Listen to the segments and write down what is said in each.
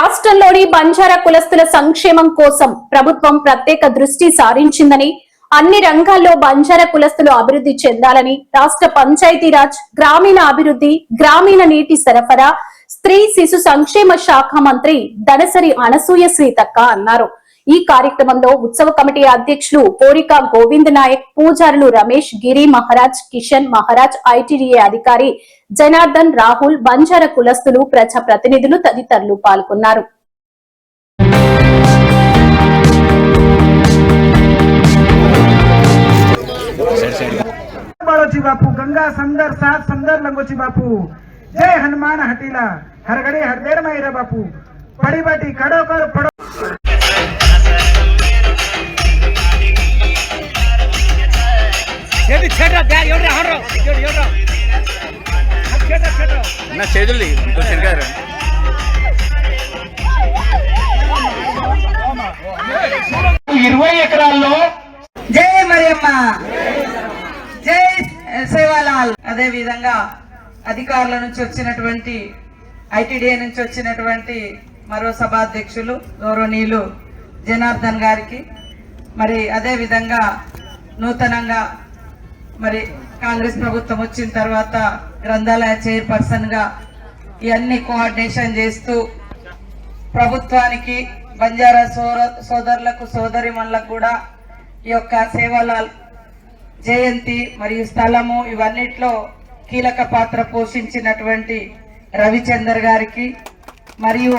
రాష్ట్రంలోని బంజారా కులస్తుల సంక్షేమం కోసం ప్రభుత్వం ప్రత్యేక దృష్టి సారించిందని, అన్ని రంగాల్లో బంజారా కులస్తులు అభివృద్ధి చెందాలని రాష్ట్ర పంచాయతీరాజ్, గ్రామీణ అభివృద్ధి, గ్రామీణ నీటి సరఫరా, స్త్రీ శిశు సంక్షేమ శాఖ మంత్రి దనసరి అనసూయ సీతక్క అన్నారు. ఈ కార్యక్రమంలో ఉత్సవ కమిటీ అధ్యక్షులు పోరిక గోవింద్ నాయక్, పూజారులు రమేష్, గిరి మహారాజ్, కిషన్ మహారాజ్, ఐటీడీఏ అధికారి జనార్దన్, రాహుల్, బంజారా కులస్తులు, ప్రజా ప్రతినిధులు తదితరులు పాల్గొన్నారు. बापू गंगा संदर सात संदर लंगोची बापू जय हनुमान हटीला हर घड़ी हर देर में रे बापू बड़ी बाटी खड़ो कर पड़ो ये भी छेड़ रहा है योड़ रहा योड़ रहा ना చేదుల్లి ఇంకో చెరగారు 20 ఎకరాల్లో జై మరియమ్మ, జై సేవాలాల్. అదే విధంగా అధికారుల నుంచి వచ్చినటువంటి ఐటీడీఏ నుంచి వచ్చినటువంటి మరో సభాధ్యక్షులు గౌరవనీయులు జనార్దన్ గారికి, మరి అదే విధంగా నూతనంగా మరి కాంగ్రెస్ ప్రభుత్వం వచ్చిన తర్వాత గ్రంథాలయ చైర్పర్సన్ గా ఇవన్నీ కోఆర్డినేషన్ చేస్తూ ప్రభుత్వానికి బంజారా సోదరులకు సోదరిమణులకు కూడా ఈ యొక్క సేవాలాల్ జయంతి మరియు స్థలము ఇవన్నిట్లో కీలక పాత్ర పోషించినటువంటి రవిచందర్ గారికి, మరియు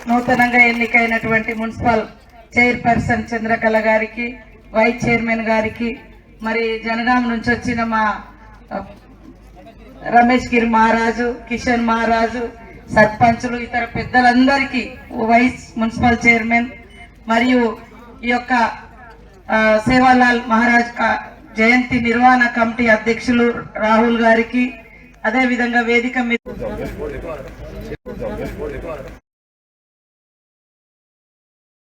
నూతనంగా ఎన్నికైనటువంటి మున్సిపల్ చైర్పర్సన్ చంద్రకళ గారికి, వైస్ చైర్మన్ గారికి, మరి జనగాం నుంచి వచ్చిన మా రమేష్ గిరి మహారాజు, కిషన్ మహారాజు, సర్పంచులు, ఇతర పెద్దలందరికీ, వైస్ మున్సిపల్ చైర్మన్ మరియు ఈ యొక్క సేవాలాల్ మహారాజ్ జయంతి నిర్వహణ కమిటీ అధ్యక్షులు రాహుల్ గారికి, అదే విధంగా వేదిక మీద